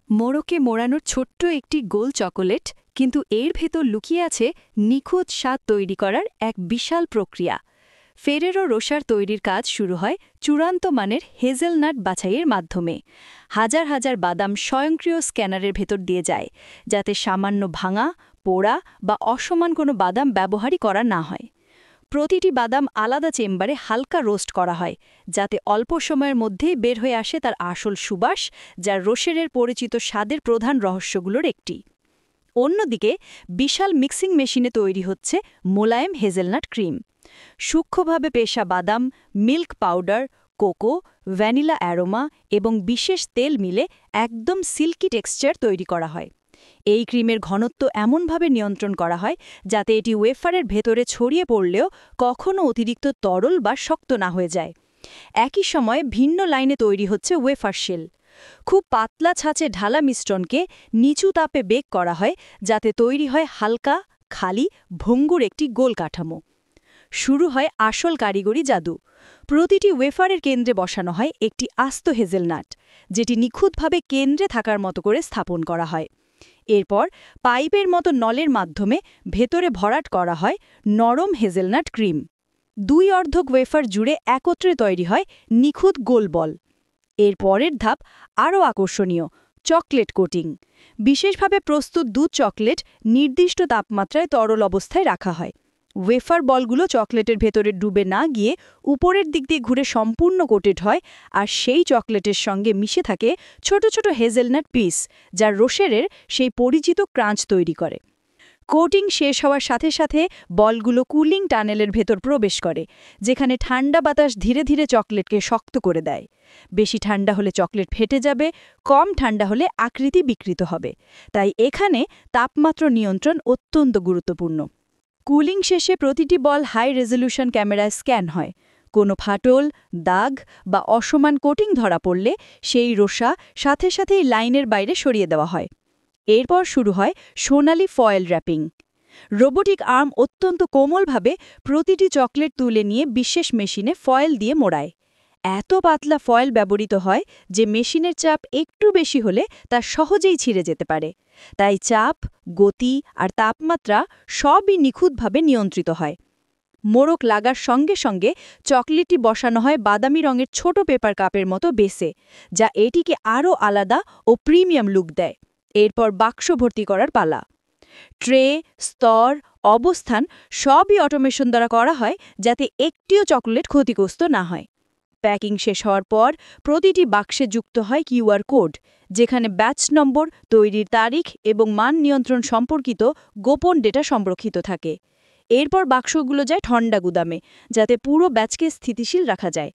মোড়কে মোড়ানোর ছোট্ট একটি গোল চকোলেট, কিন্তু এর ভেতর লুকিয়ে আছে নিখুঁত স্বাদ তৈরি করার এক বিশাল প্রক্রিয়া। ফেরেরো রোসার তৈরির কাজ শুরু হয় চূড়ান্ত মানের হেজেলনাট বাছাইয়ের মাধ্যমে। হাজার হাজার বাদাম স্বয়ংক্রিয় স্ক্যানারের ভেতর দিয়ে যায়, যাতে সামান্য ভাঙা, পোড়া বা অসমান কোনো বাদাম ব্যবহারই করা না হয়। প্রতিটি বাদাম আলাদা চেম্বারে হালকা রোস্ট করা হয়, যাতে অল্প সময়ের মধ্যেই বের হয়ে আসে তার আসল সুবাস, যা রোশেরের পরিচিত স্বাদের প্রধান রহস্যগুলোর একটি। অন্যদিকে বিশাল মিক্সিং মেশিনে তৈরি হচ্ছে মোলায়েম হেজেলনাট ক্রিম। সূক্ষ্মভাবে পেশা বাদাম, milk powder, cocoa, vanilla aroma এবং বিশেষ তেল মিলে একদম সিল্কি টেক্সচার তৈরি করা হয়। এই ক্রিমের ঘনত্ব এমনভাবে নিয়ন্ত্রণ করা হয় যাতে এটি ওয়েফারের ভেতরে ছড়িয়ে পড়লেও কখনও অতিরিক্ত তরল বা শক্ত না হয়ে যায়। একই সময়ে ভিন্ন লাইনে তৈরি হচ্ছে ওয়েফার শেল। খুব পাতলা ছাঁচে ঢালা মিশ্রণকে নিচু তাপে বেক করা হয়, যাতে তৈরি হয় হালকা, খালি, ভঙ্গুর একটি গোল কাঠামো। শুরু হয় আসল কারিগরি জাদু। প্রতিটি ওয়েফারের কেন্দ্রে বসানো হয় একটি আস্ত হেজেলনাট, যেটি নিখুঁতভাবে কেন্দ্রে থাকার মতো করে স্থাপন করা হয়। এরপর পাইপের মতো নলের মাধ্যমে ভেতরে ভরাট করা হয় নরম হেজেলনাট ক্রিম। দুই অর্ধক ওয়েফার জুড়ে একত্রে তৈরি হয় নিখুঁত গোল বল। এর পরের ধাপ আরও আকর্ষণীয়, চকলেট কোটিং। বিশেষভাবে প্রস্তুত দুধ চকলেট নির্দিষ্ট তাপমাত্রায় তরল অবস্থায় রাখা হয়। ওয়েফার বলগুলো চকলেটের ভেতরে ডুবে না গিয়ে উপরের দিক দিয়ে ঘুরে সম্পূর্ণ কোটেড হয়, আর সেই চকলেটের সঙ্গে মিশে থাকে ছোট ছোট হেজেলনাট পিস, যা রোশেরের সেই পরিচিত ক্রাঞ্চ তৈরি করে। কোটিং শেষ হওয়ার সাথে সাথে বলগুলো কুলিং টানেলের ভেতর প্রবেশ করে, যেখানে ঠান্ডা বাতাস ধীরে ধীরে চকলেটকে শক্ত করে দেয়। বেশি ঠান্ডা হলে চকলেট ফেটে যাবে, কম ঠান্ডা হলে আকৃতি বিকৃত হবে। তাই এখানে তাপমাত্রা নিয়ন্ত্রণ অত্যন্ত গুরুত্বপূর্ণ। কুলিং শেষে প্রতিটি বল হাই রেজলিউশন ক্যামেরায় স্ক্যান হয়। কোনো ফাটল, দাগ বা অসমান কোটিং ধরা পড়লে সেই রোসা সাথে সাথেই লাইনের বাইরে সরিয়ে দেওয়া হয়। এরপর শুরু হয় সোনালি ফয়েল র্যাপিং। রোবোটিক আর্ম অত্যন্ত কোমলভাবে প্রতিটি চকলেট তুলে নিয়ে বিশেষ মেশিনে ফয়েল দিয়ে মোড়ায়। এত পাতলা ফয়েল ব্যবহৃত হয় যে মেশিনের চাপ একটু বেশি হলে তা সহজেই ছিঁড়ে যেতে পারে। তাই চাপ, গতি আর তাপমাত্রা সবই নিখুঁতভাবে নিয়ন্ত্রিত হয়। মোড়ক লাগার সঙ্গে সঙ্গে চকলেটটি বসানো হয় বাদামি রঙের ছোট পেপার কাপের মতো বেসে, যা এটিকে আরও আলাদা ও প্রিমিয়াম লুক দেয়। এরপর বাক্স ভর্তি করার পালা। ট্রে, স্তর, অবস্থান সবই অটোমেশন দ্বারা করা হয়, যাতে একটিও চকলেট ক্ষতিগ্রস্ত না হয়। প্যাকিং শেষ হওয়ার পর প্রতিটি বাক্সে যুক্ত হয় কিউআর কোড, যেখানে ব্যাচ নম্বর, তৈরির তারিখ এবং মান নিয়ন্ত্রণ সম্পর্কিত গোপন ডেটা সংরক্ষিত থাকে। এরপর বাক্সগুলো যায় ঠান্ডা গুদামে, যাতে পুরো ব্যাচকে স্থিতিশীল রাখা যায়।